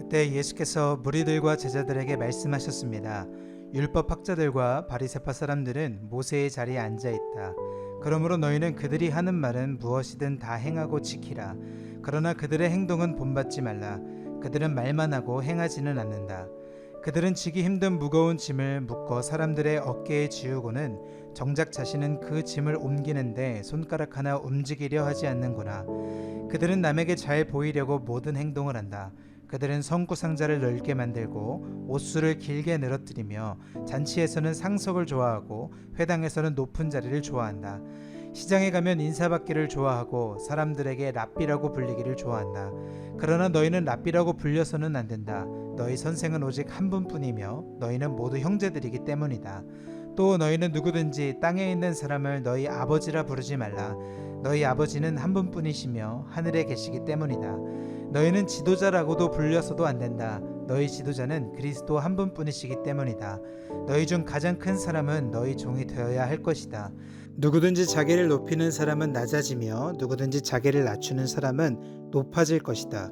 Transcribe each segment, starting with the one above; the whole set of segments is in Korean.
그때 예수께서 무리들과 제자들에게 말씀하셨습니다. 율법 학자들과 바리새파 사람들은 모세의 자리에 앉아 있다. 그러므로 너희는 그들이 하는 말은 무엇이든 다 행하고 지키라. 그러나 그들의 행동은 본받지 말라. 그들은 말만 하고 행하지는 않는다. 그들은 지기 힘든 무거운 짐을 묶어 사람들의 어깨에 지우고는 정작 자신은 그 짐을 옮기는데 손가락 하나 움직이려 하지 않는구나. 그들은 남에게 잘 보이려고 모든 행동을 한다. 그들은 성구 상자를 넓게 만들고 옷수를 길게 늘어뜨리며 잔치에서는 상석을 좋아하고 회당에서는 높은 자리를 좋아한다. 시장에 가면 인사받기를 좋아하고 사람들에게 랍비라고 불리기를 좋아한다. 그러나 너희는 랍비라고 불려서는 안 된다. 너희 선생은 오직 한 분뿐이며 너희는 모두 형제들이기 때문이다. 또 너희는 누구든지 땅에 있는 사람을 너희 아버지라 부르지 말라. 너희 아버지는 한 분뿐이시며 하늘에 계시기 때문이다. 너희는 지도자라고도 불려서도 안 된다. 너희 지도자는 그리스도 한 분뿐이시기 때문이다. 너희 중 가장 큰 사람은 너희 종이 되어야 할 것이다. 누구든지 자기를 높이는 사람은 낮아지며 누구든지 자기를 낮추는 사람은 높아질 것이다.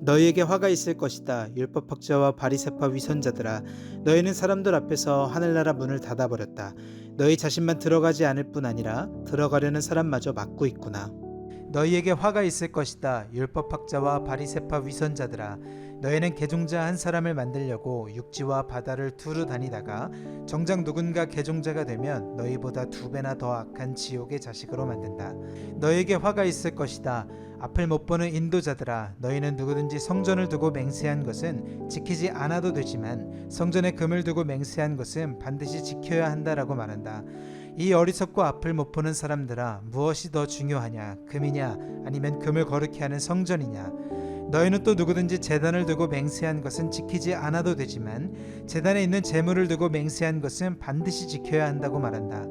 너희에게 화가 있을 것이다. 율법학자와 바리새파 위선자들아, 너희는 사람들 앞에서 하늘나라 문을 닫아버렸다. 너희 자신만 들어가지 않을 뿐 아니라 들어가려는 사람마저 막고 있구나. 너희에게 화가 있을 것이다. 율법학자와 바리새파 위선자들아, 너희는 개종자 한 사람을 만들려고 육지와 바다를 두루 다니다가 정작 누군가 개종자가 되면 너희보다 2배나 더 악한 지옥의 자식으로 만든다. 너희에게 화가 있을 것이다. 앞을 못 보는 인도자들아, 너희는 누구든지 성전을 두고 맹세한 것은 지키지 않아도 되지만 성전에 금을 두고 맹세한 것은 반드시 지켜야 한다라고 말한다. 이 어리석고 앞을 못 보는 사람들아, 무엇이 더 중요하냐? 금이냐 아니면 금을 거룩히 하는 성전이냐? 너희는 또 누구든지 제단을 두고 맹세한 것은 지키지 않아도 되지만 제단에 있는 제물을 두고 맹세한 것은 반드시 지켜야 한다고 말한다.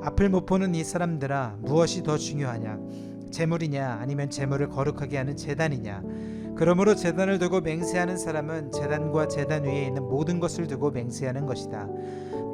앞을 못 보는 이 사람들아, 무엇이 더 중요하냐? 제물이냐 아니면 제물을 거룩하게 하는 제단이냐? 그러므로 제단을 두고 맹세하는 사람은 제단과 제단 위에 있는 모든 것을 두고 맹세하는 것이다.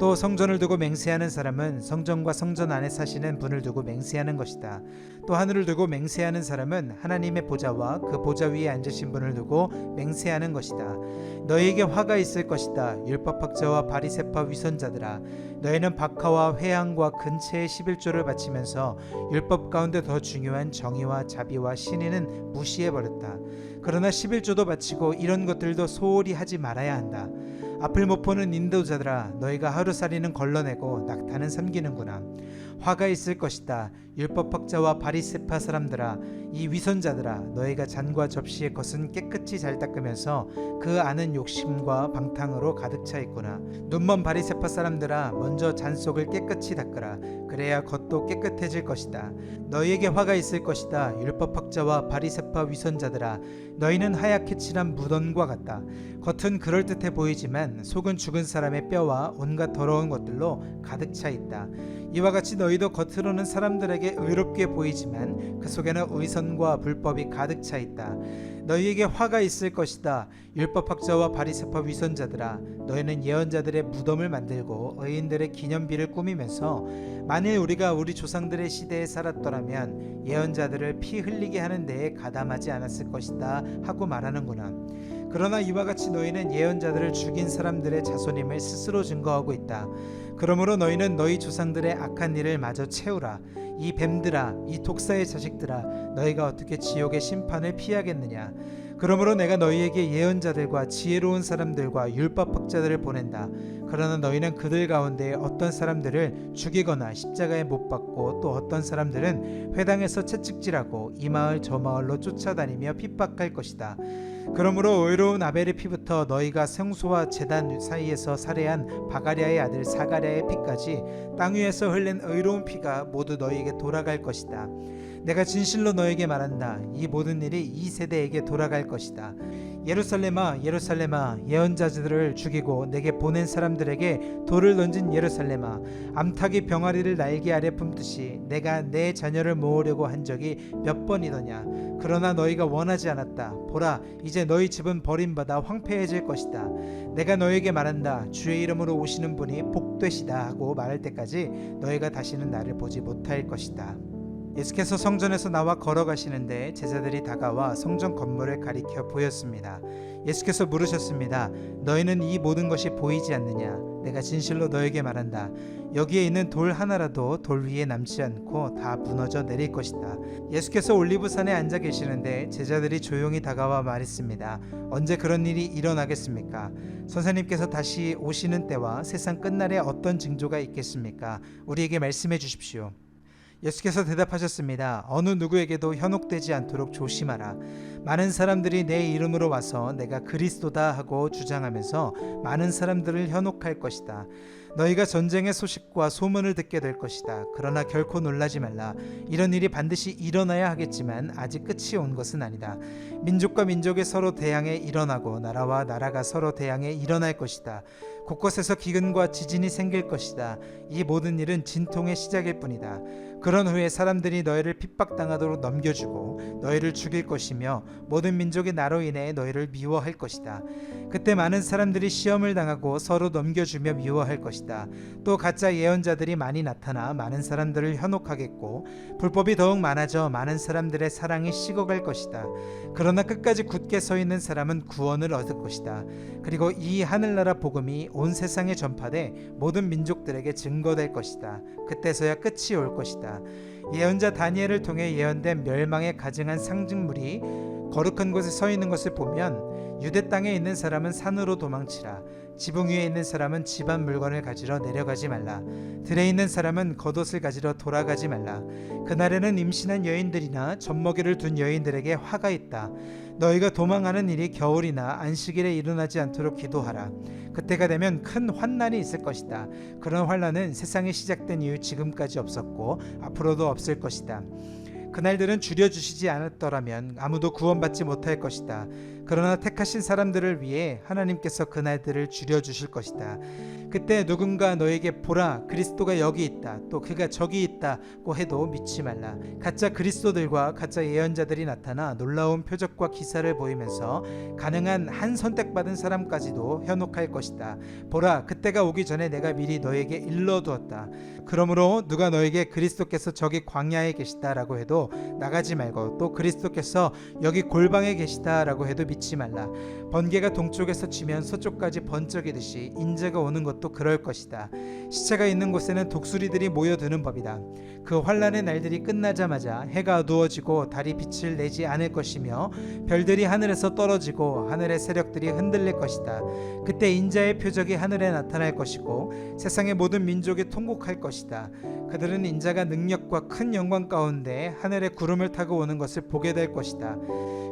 또 성전을 두고 맹세하는 사람은 성전과 성전 안에 사시는 분을 두고 맹세하는 것이다. 또 하늘을 두고 맹세하는 사람은 하나님의 보좌와 그 보좌 위에 앉으신 분을 두고 맹세하는 것이다. 너희에게 화가 있을 것이다. 율법학자와 바리새파 위선자들아, 너희는 박하와 회향과 근체의 11조를 바치면서 율법 가운데 더 중요한 정의와 자비와 신의는 무시해버렸다. 그러나 11조도 바치고 이런 것들도 소홀히 하지 말아야 한다. 앞을 못 보는 인도자들아, 너희가 하루살이는 걸러내고 낙타는 삼기는구나. 화가 있을 것이다. 율법학자와 바리새파 사람들아, 이 위선자들아, 너희가 잔과 접시의 것은 깨끗이 잘 닦으면서 그 안은 욕심과 방탕으로 가득 차 있구나. 눈먼 바리새파 사람들아, 먼저 잔 속을 깨끗이 닦으라. 그래야 겉도 깨끗해질 것이다. 너희에게 화가 있을 것이다. 율법학자와 바리새파 위선자들아, 너희는 하얗게 칠한 무덤과 같다. 겉은 그럴듯해 보이지만 속은 죽은 사람의 뼈와 온갖 더러운 것들로 가득 차 있다. 이와 같이 너희도 겉으로는 사람들에게 의롭게 보이지만 그 속에는 의선과 불법이 가득 차 있다. 너희에게 화가 있을 것이다. 율법학자와 바리새파 위선자들아, 너희는 예언자들의 무덤을 만들고 의인들의 기념비를 꾸미면서 만일 우리가 우리 조상들의 시대에 살았더라면 예언자들을 피 흘리게 하는 데에 가담하지 않았을 것이다 하고 말하는구나. 그러나 이와 같이 너희는 예언자들을 죽인 사람들의 자손임을 스스로 증거하고 있다. 그러므로 너희는 너희 조상들의 악한 일을 마저 채우라. 이 뱀들아, 이 독사의 자식들아, 너희가 어떻게 지옥의 심판을 피하겠느냐? 그러므로 내가 너희에게 예언자들과 지혜로운 사람들과 율법학자들을 보낸다. 그러나 너희는 그들 가운데 어떤 사람들을 죽이거나 십자가에 못 박고 또 어떤 사람들은 회당에서 채찍질하고 이 마을 저 마을로 쫓아다니며 핍박할 것이다. 그러므로 의로운 아벨의 피부터 너희가 생수와 제단 사이에서 살해한 바가랴의 아들 사가랴의 피까지 땅 위에서 흘린 의로운 피가 모두 너희에게 돌아갈 것이다. 내가 진실로 너에게 말한다. 이 모든 일이 이 세대에게 돌아갈 것이다. 예루살렘아, 예루살렘아, 예언자들을 죽이고 내게 보낸 사람들에게 돌을 던진 예루살렘아, 암탉이 병아리를 날개 아래 품듯이 내가 내 자녀를 모으려고 한 적이 몇 번이더냐. 그러나 너희가 원하지 않았다. 보라, 이제 너희 집은 버림받아 황폐해질 것이다. 내가 너에게 말한다. 주의 이름으로 오시는 분이 복되시다 하고 말할 때까지 너희가 다시는 나를 보지 못할 것이다. 예수께서 성전에서 나와 걸어가시는데 제자들이 다가와 성전 건물을 가리켜 보였습니다. 예수께서 물으셨습니다. 너희는 이 모든 것이 보이지 않느냐? 내가 진실로 너에게 말한다. 여기에 있는 돌 하나라도 돌 위에 남지 않고 다 무너져 내릴 것이다. 예수께서 올리브산에 앉아 계시는데 제자들이 조용히 다가와 말했습니다. 언제 그런 일이 일어나겠습니까? 선생님께서 다시 오시는 때와 세상 끝날에 어떤 징조가 있겠습니까? 우리에게 말씀해 주십시오. 예수께서 대답하셨습니다. 어느 누구에게도 현혹되지 않도록 조심하라. 많은 사람들이 내 이름으로 와서 내가 그리스도다 하고 주장하면서 많은 사람들을 현혹할 것이다. 너희가 전쟁의 소식과 소문을 듣게 될 것이다. 그러나 결코 놀라지 말라. 이런 일이 반드시 일어나야 하겠지만 아직 끝이 온 것은 아니다. 민족과 민족이 서로 대항해 일어나고 나라와 나라가 서로 대항해 일어날 것이다. 곳곳에서 기근과 지진이 생길 것이다. 이 모든 일은 진통의 시작일 뿐이다. 그런 후에 사람들이 너희를 핍박당하도록 넘겨주고 너희를 죽일 것이며 모든 민족이 나로 인해 너희를 미워할 것이다. 그때 많은 사람들이 시험을 당하고 서로 넘겨주며 미워할 것이다. 또 가짜 예언자들이 많이 나타나 많은 사람들을 현혹하겠고 불법이 더욱 많아져 많은 사람들의 사랑이 식어갈 것이다. 그러나 끝까지 굳게 서 있는 사람은 구원을 얻을 것이다. 그리고 이 하늘나라 복음이 온 세상에 전파돼 모든 민족들에게 증거될 것이다. 그때서야 끝이 올 것이다. 예언자 다니엘을 통해 예언된 멸망에 가증한 상징물이 거룩한 곳에 서 있는 것을 보면 유대 땅에 있는 사람은 산으로 도망치라. 지붕 위에 있는 사람은 집안 물건을 가지러 내려가지 말라. 들에 있는 사람은 겉옷을 가지러 돌아가지 말라. 그날에는 임신한 여인들이나 젖먹이를 둔 여인들에게 화가 있다. 너희가 도망하는 일이 겨울이나 안식일에 일어나지 않도록 기도하라. 그때가 되면 큰 환난이 있을 것이다. 그런 환난은 세상이 시작된 이후 지금까지 없었고 앞으로도 없을 것이다. 그날들은 줄여주시지 않았더라면 아무도 구원받지 못할 것이다. 그러나 택하신 사람들을 위해 하나님께서 그날들을 줄여주실 것이다. 그때 누군가 너에게 보라 그리스도가 여기 있다 또 그가 저기 있다고 해도 믿지 말라. 가짜 그리스도들과 가짜 예언자들이 나타나 놀라운 표적과 기사를 보이면서 가능한 한 선택받은 사람까지도 현혹할 것이다. 보라 그때가 오기 전에 내가 미리 너에게 일러두었다. 그러므로 누가 너에게 그리스도께서 저기 광야에 계시다라고 해도 나가지 말고 또 그리스도께서 여기 골방에 계시다라고 해도 믿지 말라. 번개가 동쪽에서 치면 서쪽까지 번쩍이듯이 인자가 오는 것도 그럴 것이다. 시체가 있는 곳에는 독수리들이 모여드는 법이다. 그 환난의 날들이 끝나자마자 해가 어두워지고 달이 빛을 내지 않을 것이며 별들이 하늘에서 떨어지고 하늘의 세력들이 흔들릴 것이다. 그때 인자의 표적이 하늘에 나타날 것이고 세상의 모든 민족이 통곡할 것이다. 그들은 인자가 능력과 큰 영광 가운데 하늘의 구름을 타고 오는 것을 보게 될 것이다.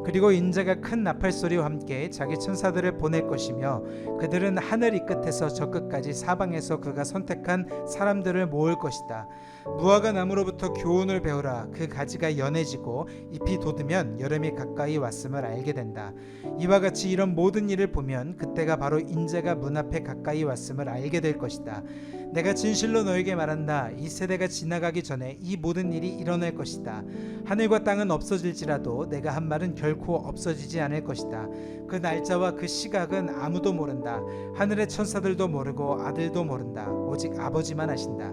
그리고 인자가 큰 나팔소리와 함께 자기 천사들을 보낼 것이며 그들은 하늘 이 끝에서 저 끝까지 사방에서 그가 선택한 사람들을 모을 것이다. 무화과 나무로부터 교훈을 배우라. 그 가지가 연해지고 잎이 돋으면 여름이 가까이 왔음을 알게 된다. 이와 같이 이런 모든 일을 보면 그때가 바로 인자가 문 앞에 가까이 왔음을 알게 될 것이다. 내가 진실로 너에게 말한다. 이 세대가 지나가기 전에 이 모든 일이 일어날 것이다. 하늘과 땅은 없어질지라도 내가 한 말은 결코 없어지지 않을 것이다. 그 날짜와 그 시각은 아무도 모른다. 하늘의 천사들도 모르고 아들도 모른다. 오직 아버지만 아신다.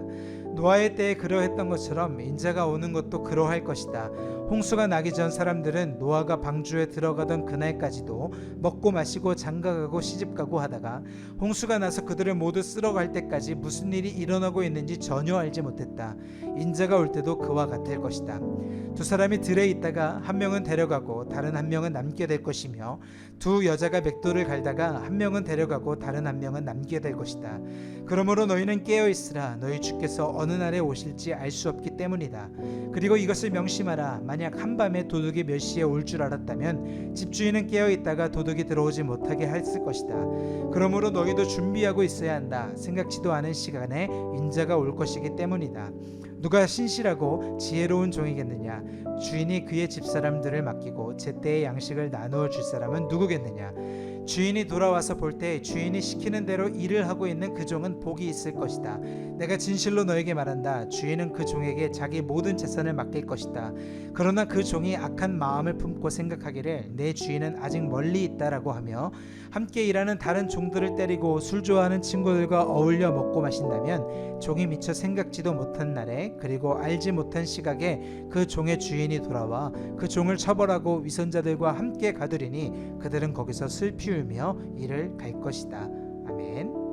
노아의 때에 그러했던 것처럼 인자가 오는 것도 그러할 것이다. 홍수가 나기 전 사람들은 노아가 방주에 들어가던 그날까지도 먹고 마시고 장가가고 시집가고 하다가 홍수가 나서 그들을 모두 쓸어갈 때까지 무슨 일이 일어나고 있는지 전혀 알지 못했다. 인자가 올 때도 그와 같을 것이다. 두 사람이 들에 있다가 한 명은 데려가고 다른 한 명은 남게 될 것이며 두 여자가 맷돌을 갈다가 한 명은 데려가고 다른 한 명은 남게 될 것이다. 그러므로 너희는 깨어 있으라. 너희 주께서 어느 날에 오실지 알 수 없기 때문이다. 그리고 이것을 명심하라. 만약 한밤에 도둑이 몇 시에 올 줄 알았다면 집주인은 깨어 있다가 도둑이 들어오지 못하게 했을 것이다. 그러므로 너희도 준비하고 있어야 한다. 생각지도 않은 시간에 인자가 올 것이기 때문이다. 누가 신실하고 지혜로운 종이겠느냐? 주인이 그의 집사람들을 맡기고 제때의 양식을 나누어 줄 사람은 누구겠느냐? 주인이 돌아와서 볼 때 주인이 시키는 대로 일을 하고 있는 그 종은 복이 있을 것이다. 내가 진실로 너에게 말한다. 주인은 그 종에게 자기 모든 재산을 맡길 것이다. 그러나 그 종이 악한 마음을 품고 생각하기를 내 주인은 아직 멀리 있다라고 하며 함께 일하는 다른 종들을 때리고 술 좋아하는 친구들과 어울려 먹고 마신다면 종이 미처 생각지도 못한 날에 그리고 알지 못한 시각에 그 종의 주인이 돌아와 그 종을 처벌하고 위선자들과 함께 가두리니 그들은 거기서 슬피 울며 이를 갈 것이다. 아멘.